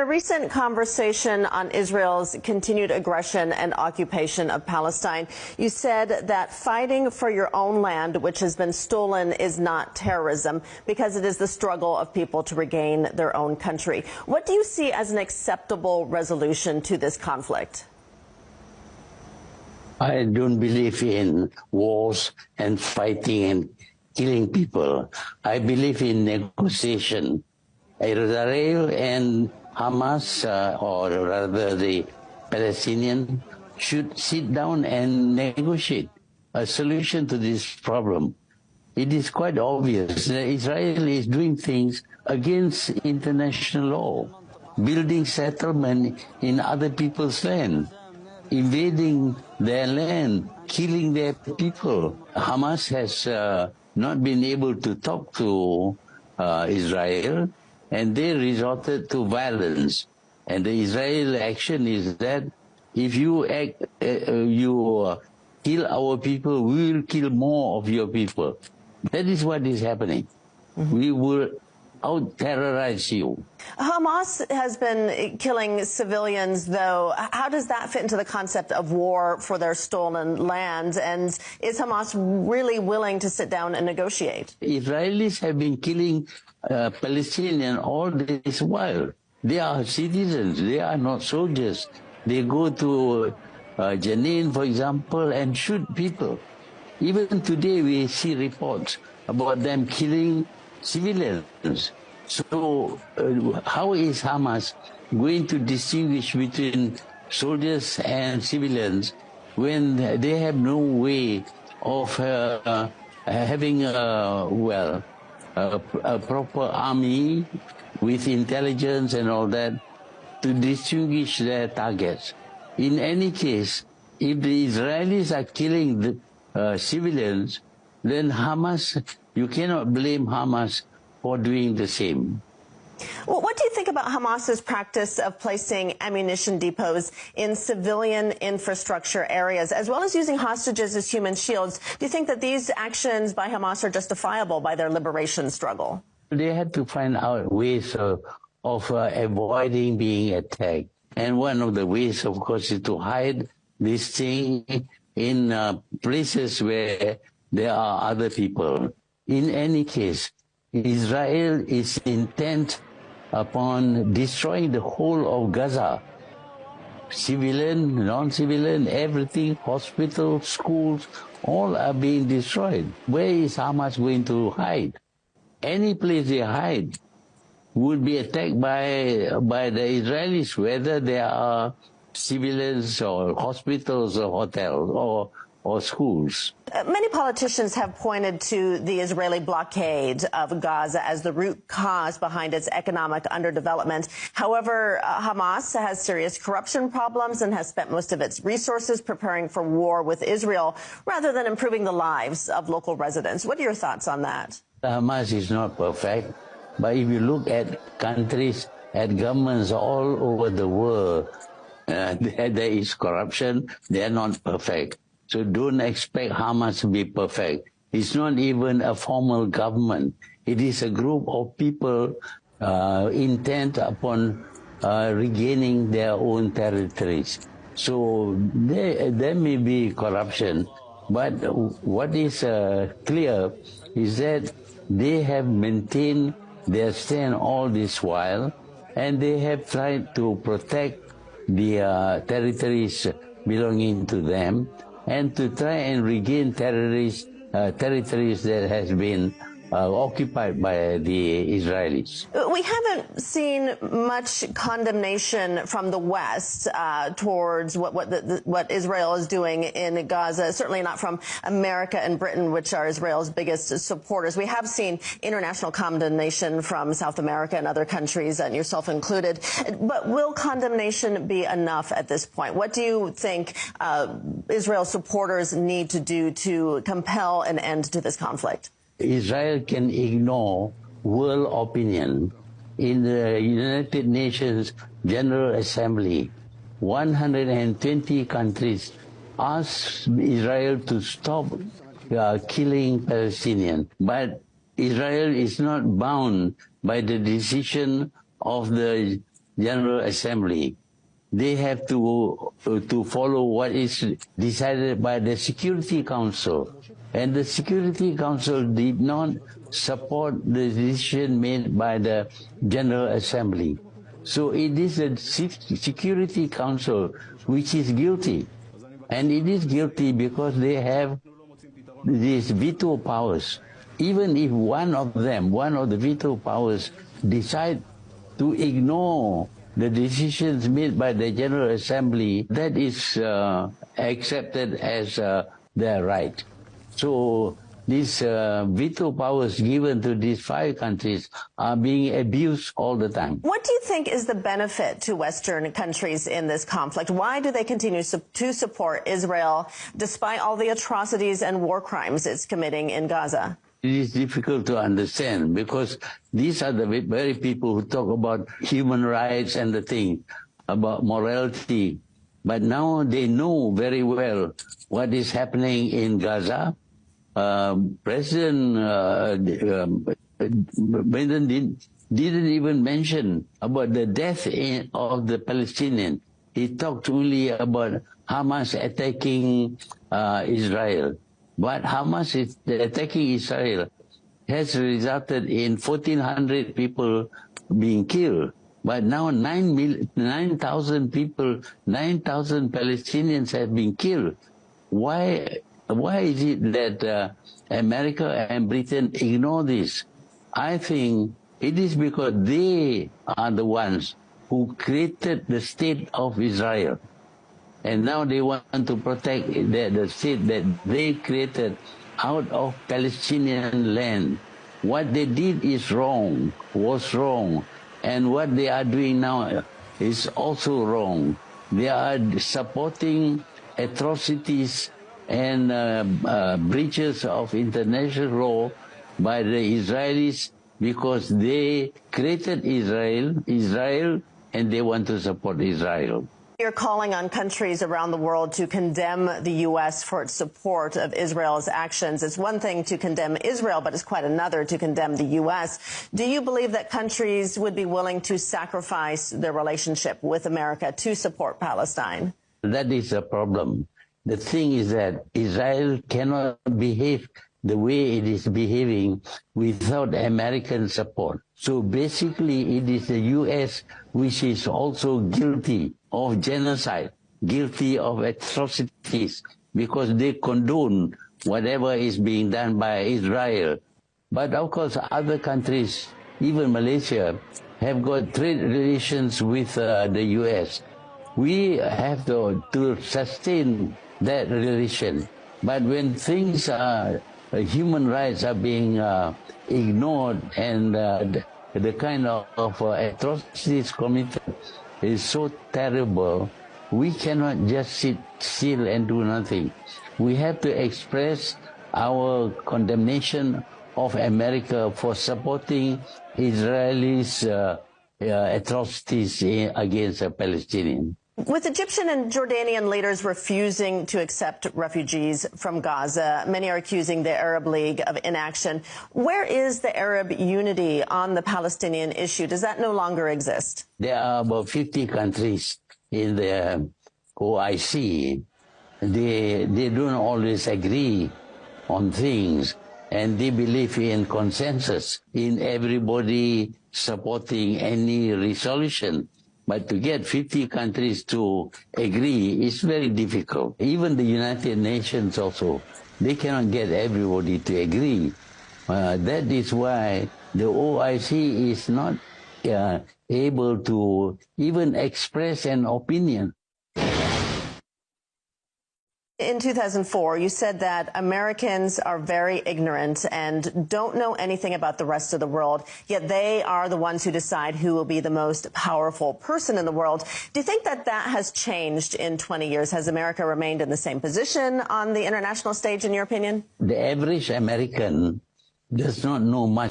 In a recent conversation on Israel's continued aggression and occupation of Palestine, you said that fighting for your own land, which has been stolen, is not terrorism because it is the struggle of people to regain their own country. What do you see as an acceptable resolution to this conflict? I don't believe in wars and fighting and killing people. I believe in negotiation. Israel and Hamas, or rather the Palestinians, should sit down and negotiate a solution to this problem. It is quite obvious that Israel is doing things against international law, building settlement in other people's land, invading their land, killing their people. Hamas has not been able to talk to Israel, and they resorted to violence. And the Israeli action is that if you kill our people, we will kill more of your people. That is what is happening. We will out-terrorize you. Hamas has been killing civilians, though. How does that fit into the concept of war for their stolen land? And is Hamas really willing to sit down and negotiate? Israelis have been killing Palestinians all this while. They are citizens. They are not soldiers. They go to Jenin, for example, and shoot people. Even today we see reports about them killing civilians. So how is Hamas going to distinguish between soldiers and civilians when they have no way of having a proper army with intelligence and all that to distinguish their targets? In any case, if the Israelis are killing the civilians, then Hamas, you cannot blame Hamas for doing the same. Well, what do you think about Hamas's practice of placing ammunition depots in civilian infrastructure areas, as well as using hostages as human shields? Do you think that these actions by Hamas are justifiable by their liberation struggle? They had to find out ways of avoiding being attacked. And one of the ways, of course, is to hide this thing in places where there are other people. In any case, Israel is intent upon destroying the whole of Gaza. Civilian, non-civilian, everything, hospitals, schools, all are being destroyed. Where is Hamas going to hide? Any place they hide would be attacked by the Israelis, whether they are civilians or hospitals or hotels or schools. Many politicians have pointed to the Israeli blockade of Gaza as the root cause behind its economic underdevelopment. However, Hamas has serious corruption problems and has spent most of its resources preparing for war with Israel rather than improving the lives of local residents. What are your thoughts on that? Hamas is not perfect, but if you look at countries, at governments all over the world, there is corruption. They are not perfect. So don't expect Hamas to be perfect. It's not even a formal government. It is a group of people intent upon regaining their own territories. So there may be corruption, but what is clear is that they have maintained their stand all this while, and they have tried to protect the territories belonging to them, and to try and regain territories that has been occupied by the Israelis. We haven't seen much condemnation from the West towards what Israel is doing in Gaza, certainly not from America and Britain, which are Israel's biggest supporters. We have seen international condemnation from South America and other countries, and yourself included. But will condemnation be enough at this point? What do you think Israel's supporters need to do to compel an end to this conflict? Israel can ignore world opinion. In the United Nations General Assembly, 120 countries asked Israel to stop killing Palestinians. But Israel is not bound by the decision of the General Assembly. They have to follow what is decided by the Security Council. And the Security Council did not support the decision made by the General Assembly. So it is the Security Council which is guilty. And it is guilty because they have these veto powers. Even if one of the veto powers, decide to ignore the decisions made by the General Assembly, that is accepted as their right. So these veto powers given to these 5 countries are being abused all the time. What do you think is the benefit to Western countries in this conflict? Why do they continue to support Israel despite all the atrocities and war crimes it's committing in Gaza? It is difficult to understand because these are the very people who talk about human rights and the thing, about morality. But now they know very well what is happening in Gaza. President Biden didn't even mention about the death of the Palestinian. He talked only about Hamas attacking Israel. But Hamas is attacking Israel has resulted in 1,400 people being killed. But now 9,000 people, 9,000 Palestinians have been killed. Why is it that America and Britain ignore this? I think it is because they are the ones who created the state of Israel. And now they want to protect the state that they created out of Palestinian land. What they did is wrong, was wrong. And what they are doing now is also wrong. They are supporting atrocities and breaches of international law by the Israelis because they created Israel, and they want to support Israel. You're calling on countries around the world to condemn the U.S. for its support of Israel's actions. It's one thing to condemn Israel, but it's quite another to condemn the U.S. Do you believe that countries would be willing to sacrifice their relationship with America to support Palestine? That is a problem. The thing is that Israel cannot behave the way it is behaving without American support. So basically, it is the U.S. which is also guilty of genocide, guilty of atrocities, because they condone whatever is being done by Israel. But of course, other countries, even Malaysia, have got trade relations with the U.S. We have to sustain that relation. But when things are, human rights are being ignored and the kind of atrocities committed is so terrible, we cannot just sit still and do nothing. We have to express our condemnation of America for supporting Israelis' atrocities against the Palestinians. With Egyptian and Jordanian leaders refusing to accept refugees from Gaza, many are accusing the Arab League of inaction. Where is the Arab unity on the Palestinian issue? Does that no longer exist? There are about 50 countries in the OIC. They don't always agree on things, and they believe in consensus, in everybody supporting any resolution. But to get 50 countries to agree is very difficult. Even the United Nations also, they cannot get everybody to agree. That is why the OIC is not able to even express an opinion. In 2004, you said that Americans are very ignorant and don't know anything about the rest of the world, yet they are the ones who decide who will be the most powerful person in the world. Do you think that that has changed in 20 years? Has America remained in the same position on the international stage, in your opinion? The average American does not know much